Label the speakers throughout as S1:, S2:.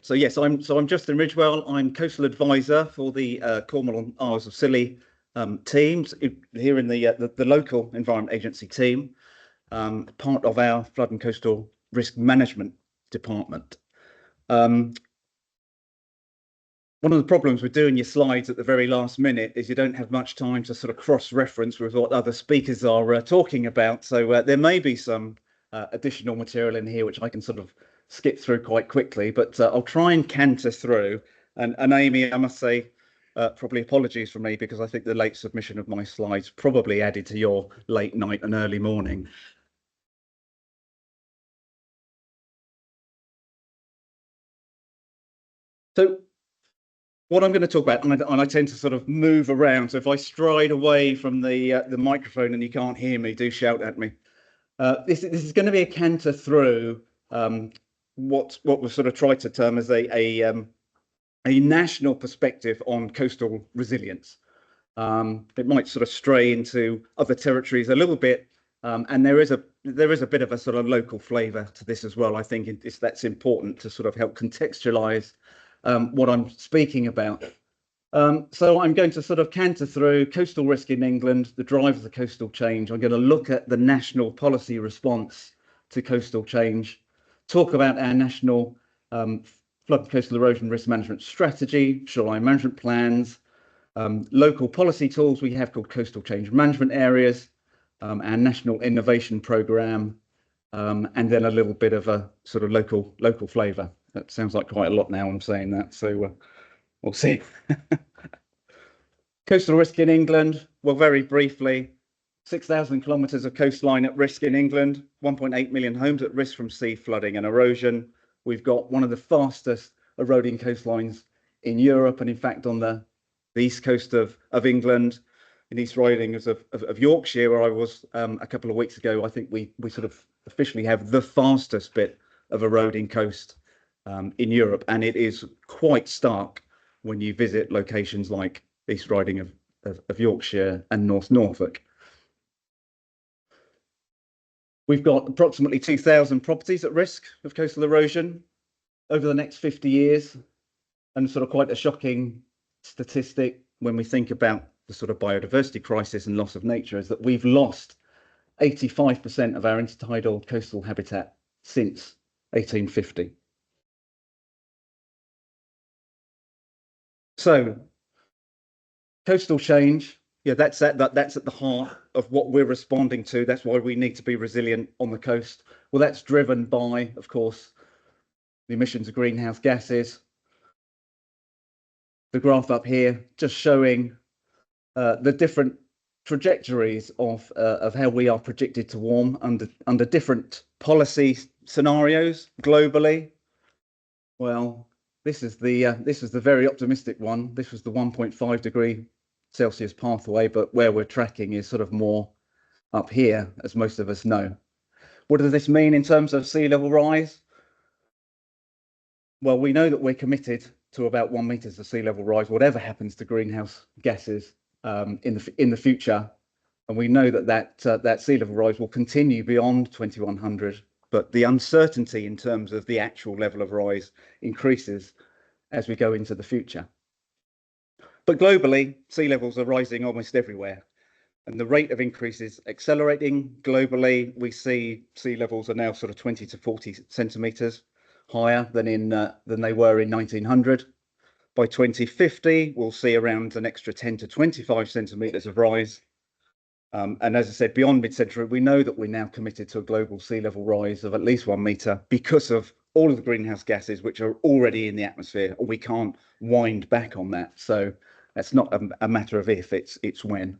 S1: So yes, I'm Justin Ridgewell. I'm coastal advisor for the Cornwall and Isles of Scilly teams here in the local Environment Agency team, part of our flood and coastal risk management department. One of the problems with doing your slides at the very last minute is you don't have much time to sort of cross-reference with what other speakers are talking about. So there may be some additional material in here which I can sort of skip through quite quickly, but I'll try and canter through. And Amy, I must say, probably apologies for me because I think the late submission of my slides probably added to your late night and early morning. So what I'm going to talk about, and I tend to sort of move around. So if I stride away from the microphone and you can't hear me, do shout at me. This is going to be a canter through what we've sort of tried to term as a national perspective on coastal resilience. It might sort of stray into other territories a little bit, and there is a bit of a sort of local flavour to this as well. I think that's important to sort of help contextualise what I'm speaking about. So I'm going to sort of canter through coastal risk in England, the drivers of coastal change. I'm going to look at the national policy response to coastal change, talk about our national flood and coastal erosion risk management strategy, shoreline management plans, local policy tools we have called coastal change management areas, our national innovation programme, and then a little bit of a sort of local flavour. That sounds like quite a lot now I'm saying that, so we'll see. Coastal risk in England, well, very briefly, 6,000 kilometres of coastline at risk in England, 1.8 million homes at risk from sea flooding and erosion. We've got one of the fastest eroding coastlines in Europe, and in fact on the east coast of England, in East Riding of Yorkshire, where I was a couple of weeks ago, I think we sort of officially have the fastest bit of eroding coast in Europe, and it is quite stark when you visit locations like East Riding of Yorkshire and North Norfolk. We've got approximately 2,000 properties at risk of coastal erosion over the next 50 years, and sort of quite a shocking statistic when we think about the sort of biodiversity crisis and loss of nature is that we've lost 85% of our intertidal coastal habitat since 1850. So coastal change, yeah, that's at the heart of what we're responding to. That's why we need to be resilient on the coast. Well, that's driven by, of course, the emissions of greenhouse gases. The graph up here just showing the different trajectories of how we are predicted to warm under different policy scenarios globally. Well, this is the very optimistic one. This was the 1.5 degree Celsius pathway, but where we're tracking is sort of more up here, as most of us know. What does this mean in terms of sea level rise? Well, we know that we're committed to about 1 metre of sea level rise, whatever happens to greenhouse gases in the future, and we know that sea level rise will continue beyond 2100. But the uncertainty in terms of the actual level of rise increases as we go into the future. But globally, sea levels are rising almost everywhere, and the rate of increase is accelerating globally. We see sea levels are now sort of 20 to 40 centimetres higher than they were in 1900. By 2050, we'll see around an extra 10 to 25 centimetres of rise. And as I said, beyond mid-century, we know that we're now committed to a global sea level rise of at least 1 metre because of all of the greenhouse gases which are already in the atmosphere, and we can't wind back on that. So that's not a matter of if, it's when.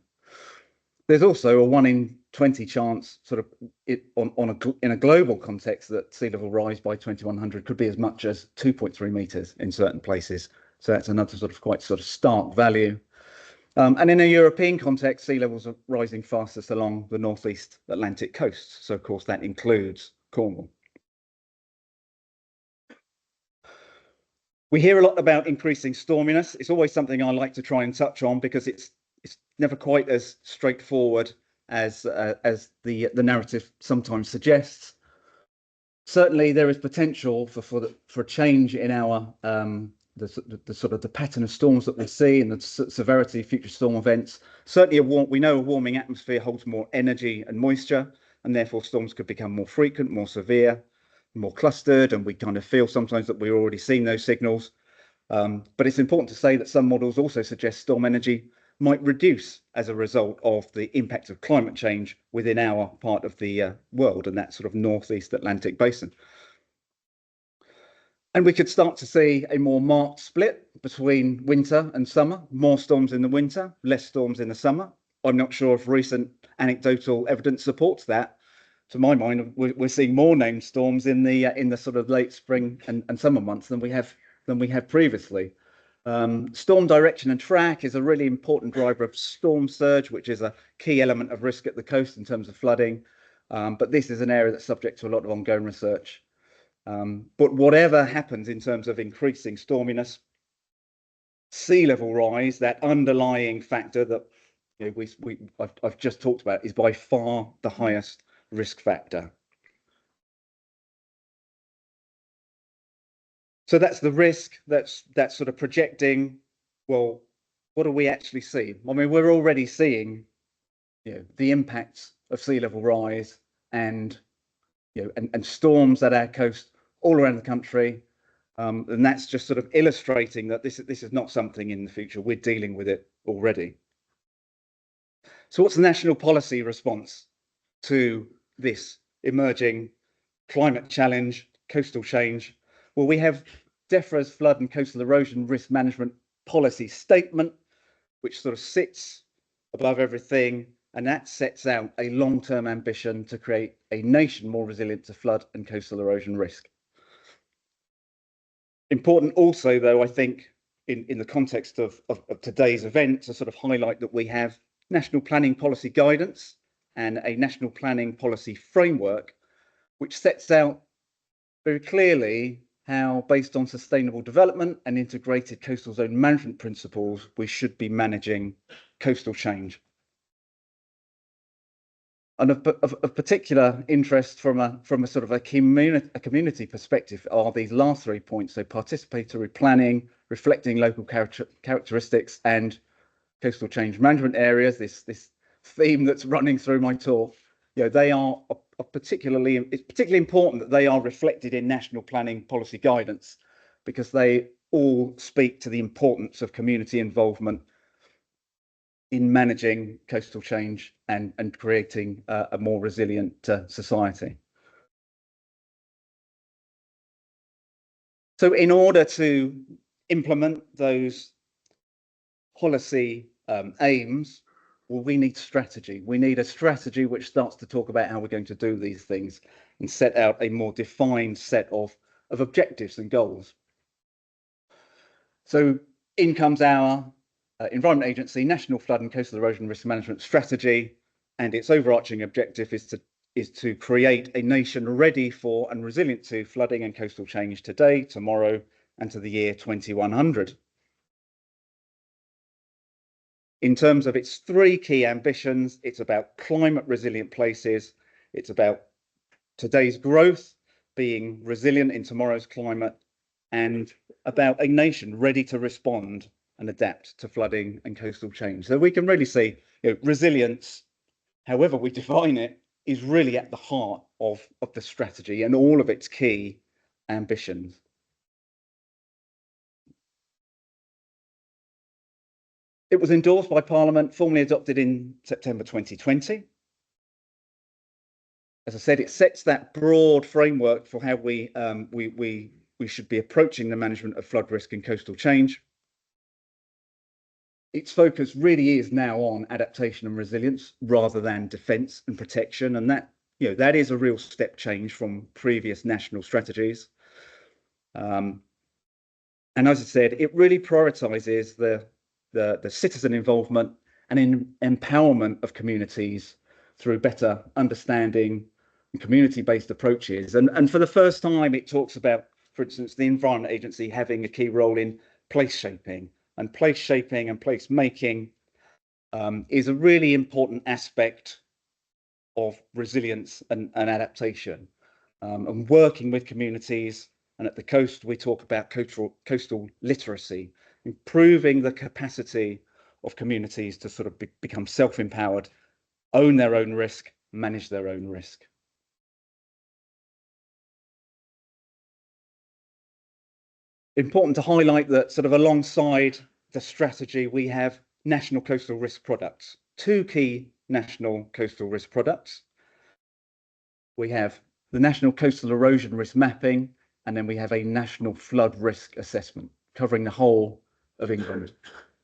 S1: There's also a 1 in 20 chance, sort of in a global context, that sea level rise by 2100 could be as much as 2.3 metres in certain places. So that's another sort of quite sort of stark value. And in a European context, sea levels are rising fastest along the northeast Atlantic coast. So, of course, that includes Cornwall. We hear a lot about increasing storminess. It's always something I like to try and touch on because it's never quite as straightforward as the narrative sometimes suggests. Certainly, there is potential for a change in our the sort of the pattern of storms that we see and the severity of future storm events. Certainly, we know a warming atmosphere holds more energy and moisture, and therefore storms could become more frequent, more severe, more clustered, and we kind of feel sometimes that we're already seeing those signals. But it's important to say that some models also suggest storm energy might reduce as a result of the impact of climate change within our part of the world and that sort of northeast Atlantic basin. And we could start to see a more marked split between winter and summer, more storms in the winter, less storms in the summer. I'm not sure if recent anecdotal evidence supports that. To my mind, we're seeing more named storms in the sort of late spring and summer months than we have previously. Storm direction and track is a really important driver of storm surge, which is a key element of risk at the coast in terms of flooding. But this is an area that's subject to a lot of ongoing research. But whatever happens in terms of increasing storminess, sea level rise, that underlying factor that I've just talked about, is by far the highest risk factor. So that's the risk, that's sort of projecting, well, what do we actually see? I mean, we're already seeing, the impacts of sea level rise and, and storms at our coast all around the country. And that's just sort of illustrating that this is not something in the future. We're dealing with it already. So what's the national policy response to this emerging climate challenge, coastal change? Well, we have DEFRA's flood and coastal erosion risk management policy statement, which sort of sits above everything, and that sets out a long-term ambition to create a nation more resilient to flood and coastal erosion risk. Important also, though, I think, in the context of today's event, to sort of highlight that we have national planning policy guidance and a national planning policy framework, which sets out very clearly how, based on sustainable development and integrated coastal zone management principles, we should be managing coastal change. And of particular interest from a sort of a community perspective are these last 3 points. So participatory planning, reflecting local characteristics, and coastal change management areas. This theme that's running through my talk. They are it's particularly important that they are reflected in national planning policy guidance, because they all speak to the importance of community involvement in managing coastal change and creating a more resilient society. So in order to implement those policy aims, well, we need strategy. We need a strategy which starts to talk about how we're going to do these things and set out a more defined set of objectives and goals. So in comes our Environment Agency National Flood and Coastal Erosion Risk Management Strategy, and its overarching objective is to create a nation ready for and resilient to flooding and coastal change today, tomorrow, and to the year 2100. In terms of its 3 key ambitions, it's about climate resilient places, it's about today's growth being resilient in tomorrow's climate, and about a nation ready to respond and adapt to flooding and coastal change. So we can really see, resilience, however we define it, is really at the heart of the strategy and all of its key ambitions. It was endorsed by Parliament, formally adopted in September 2020. As I said, it sets that broad framework for how we should be approaching the management of flood risk and coastal change. Its focus really is now on adaptation and resilience rather than defence and protection, and that is a real step change from previous national strategies. And as I said, it really prioritises the citizen involvement and empowerment of communities through better understanding and community-based approaches. And for the first time, it talks about, for instance, the Environment Agency having a key role in place shaping. And place shaping and place making is a really important aspect of resilience and adaptation. and working with communities. And at the coast, we talk about coastal literacy, improving the capacity of communities to sort of become self-empowered, own their own risk, manage their own risk. Important to highlight that sort of alongside the strategy, we have national coastal risk products, two key national coastal risk products. We have the National Coastal Erosion Risk Mapping, and then we have a National Flood Risk Assessment covering the whole of England.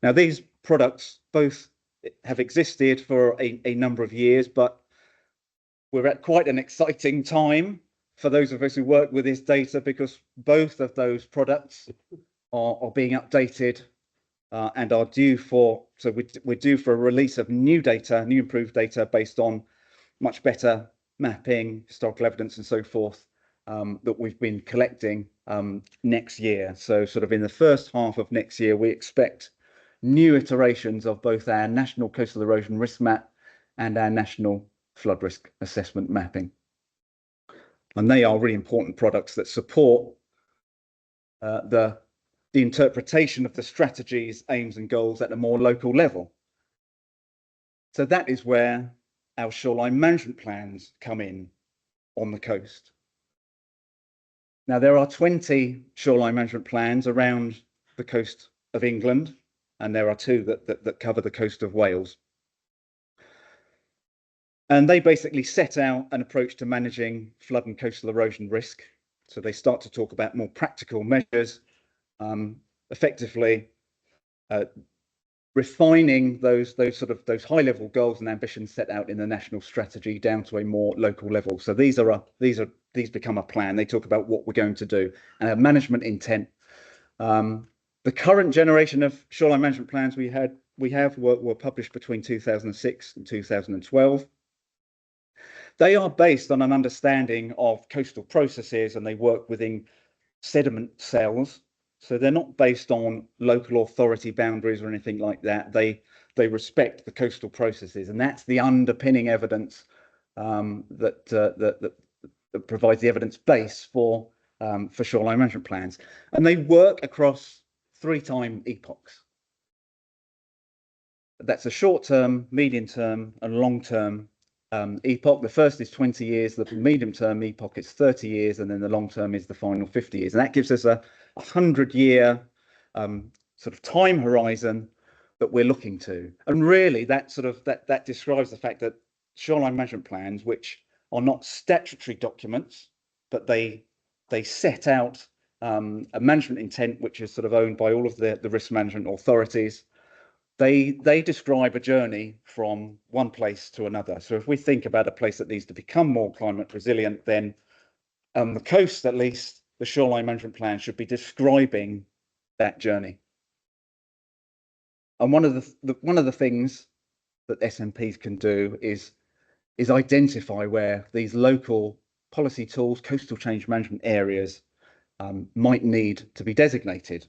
S1: Now, these products both have existed for a number of years, but we're at quite an exciting time for those of us who work with this data, because both of those products are being updated and are due for, so we're due for a release of new data, new improved data based on much better mapping, historical evidence and so forth that we've been collecting next year. So sort of in the first half of next year, we expect new iterations of both our National Coastal Erosion Risk Map and our National Flood Risk Assessment Mapping. And they are really important products that support the interpretation of the strategies, aims and goals at a more local level. So that is where our shoreline management plans come in on the coast. Now, there are 20 shoreline management plans around the coast of England, and there are two that cover the coast of Wales. And they basically set out an approach to managing flood and coastal erosion risk. So they start to talk about more practical measures, effectively refining those high-level goals and ambitions set out in the national strategy down to a more local level. So these become a plan. They talk about what we're going to do and a management intent. The current generation of shoreline management plans were published between 2006 and 2012. They are based on an understanding of coastal processes, and they work within sediment cells. So they're not based on local authority boundaries or anything like that. They respect the coastal processes, and that's the underpinning evidence that provides the evidence base for shoreline management plans. And they work across 3 time epochs. That's a short-term, medium-term, and long-term epoch. The first is 20 years, the medium-term epoch is 30 years, and then the long-term is the final 50 years. And that gives us a 100-year sort of time horizon that we're looking to. And really, that describes the fact that shoreline management plans, which are not statutory documents, but they set out a management intent which is sort of owned by all of the risk management authorities. They describe a journey from one place to another. So if we think about a place that needs to become more climate resilient, then on the coast, at least, the shoreline management plan should be describing that journey. And one of the things that SMPs can do is identify where these local policy tools, coastal change management areas, might need to be designated.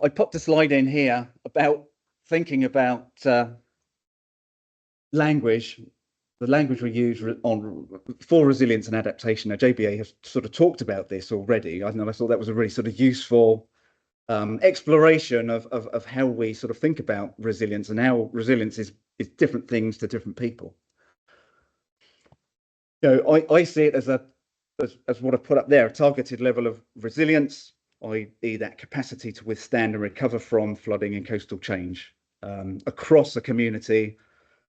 S1: I popped a slide in here about thinking about language, the language we use for resilience and adaptation. Now, JBA has sort of talked about this already. I thought that was a really sort of useful exploration of how we sort of think about resilience and how resilience is different things to different people. You know, I see it as what I put up there, a targeted level of resilience, i.e. that capacity to withstand and recover from flooding and coastal change across a community,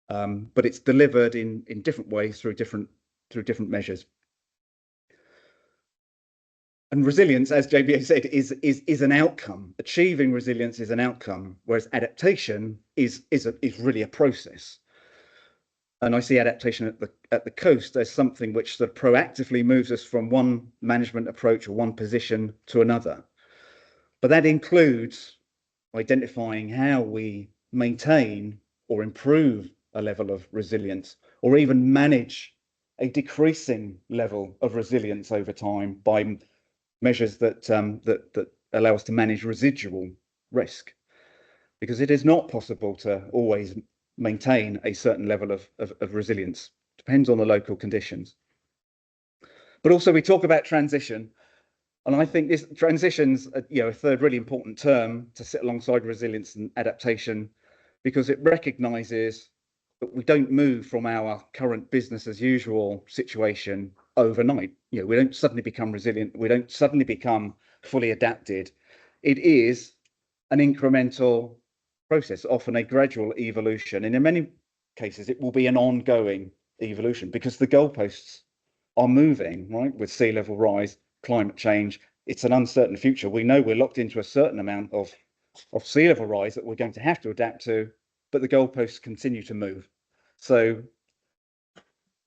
S1: but it's delivered in different ways through different measures. And resilience, as JBA said, is an outcome. Achieving resilience is an outcome, whereas adaptation is really a process. And I see adaptation at the coast as something which sort of proactively moves us from one management approach or one position to another. But that includes identifying how we maintain or improve a level of resilience, or even manage a decreasing level of resilience over time by measures that allow us to manage residual risk, because it is not possible to always maintain a certain level of resilience Depends on the local conditions. But also we talk about transition, and I think this transition's a third really important term to sit alongside resilience and adaptation, because it recognises that we don't move from our current business as usual situation overnight. We don't suddenly become resilient. We don't suddenly become fully adapted. It is an incremental process, often a gradual evolution. And in many cases, it will be an ongoing evolution because the goalposts are moving, right? With sea level rise, climate change, it's an uncertain future. We know we're locked into a certain amount of sea level rise that we're going to have to adapt to, but the goalposts continue to move. So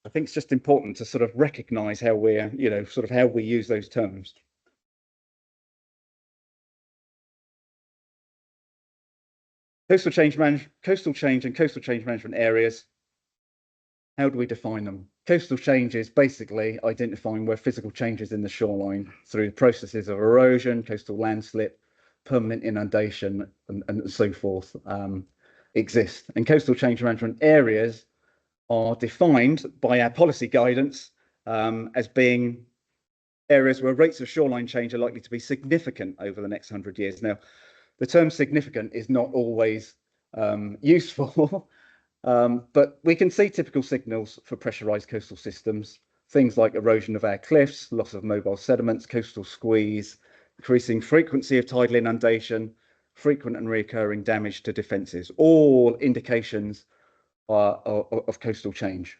S1: I think it's just important to sort of recognize how we're, sort of how we use those terms. Coastal change and coastal change management areas. How do we define them? Coastal change is basically identifying where physical changes in the shoreline through processes of erosion, coastal landslip, permanent inundation, and so forth exist. And coastal change management areas are defined by our policy guidance as being areas where rates of shoreline change are likely to be significant over the next 100 years. Now, the term significant is not always useful, but we can see typical signals for pressurized coastal systems, things like erosion of our cliffs, loss of mobile sediments, coastal squeeze, increasing frequency of tidal inundation, frequent and recurring damage to defences, all indications of coastal change.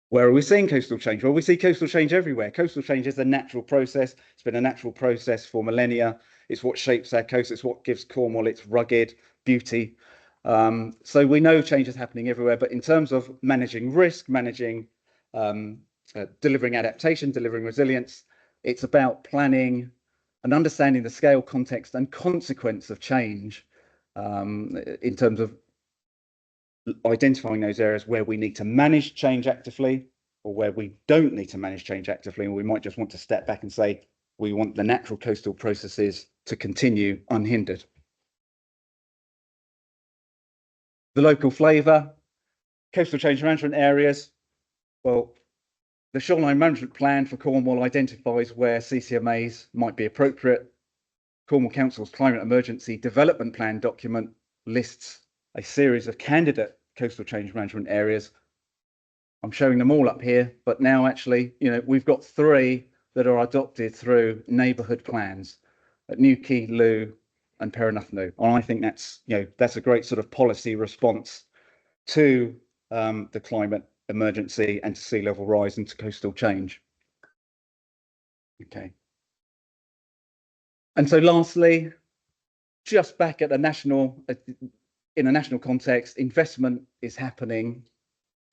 S1: Where are we seeing coastal change? Well, we see coastal change everywhere. Coastal change is a natural process. It's been a natural process for millennia. It's what shapes our coast. It's what gives Cornwall its rugged beauty. So we know change is happening everywhere, but in terms of managing risk, managing, delivering adaptation, delivering resilience, it's about planning and understanding the scale, context, and consequence of change in terms of identifying those areas where we need to manage change actively or where we don't need to manage change actively, and we might just want to step back and say we want the natural coastal processes to continue unhindered. The local flavour, coastal change management areas. Well, the shoreline management plan for Cornwall identifies where CCMAs might be appropriate. Cornwall Council's climate emergency development plan document lists a series of candidate coastal change management areas. I'm showing them all up here, but now actually, we've got 3 that are adopted through neighbourhood plans at Newquay, Looe, and Perranothnoe. And I think that's, that's a great sort of policy response to the climate emergency and to sea level rise and to coastal change. Okay. And so lastly, just back at the national, in a national context, investment is happening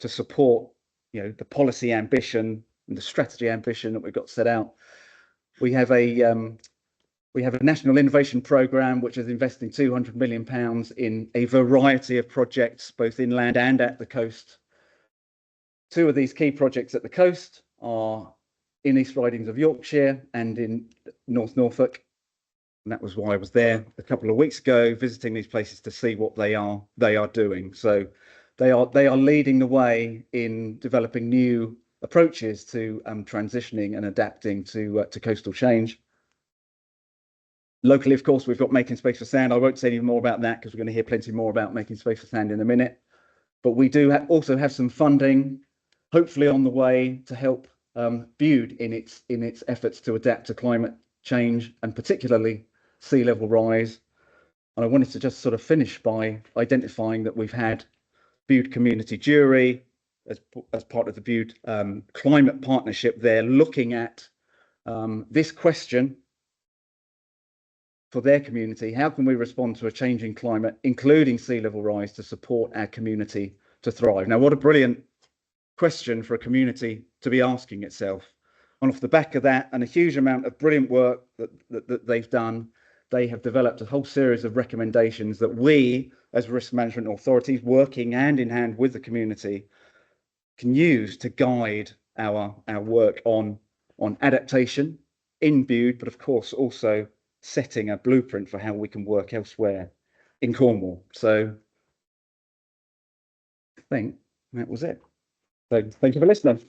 S1: to support, the policy ambition and the strategy ambition that we've got set out. We have a national innovation programme which is investing £200 million in a variety of projects, both inland and at the coast. 2 of these key projects at the coast are in East Ridings of Yorkshire and in North Norfolk. And that was why I was there a couple of weeks ago, visiting these places to see what they are doing. So they are leading the way in developing new approaches to transitioning and adapting to coastal change. Locally, of course, we've got Making Space for Sand. I won't say any more about that because we're going to hear plenty more about Making Space for Sand in a minute. But we do also have some funding, hopefully on the way, to help Bude in its efforts to adapt to climate change and particularly sea level rise. And I wanted to just sort of finish by identifying that we've had Bude Community Jury as part of the Bude Climate Partnership. They're looking at this question for their community. How can we respond to a changing climate, including sea level rise, to support our community to thrive? Now, what a brilliant question for a community to be asking itself. And off the back of that and a huge amount of brilliant work that they've done, they have developed a whole series of recommendations that we, as risk management authorities, working hand in hand with the community, can use to guide our work on adaptation in Bude, but of course also setting a blueprint for how we can work elsewhere in Cornwall. So I think that was it. So thank you for listening.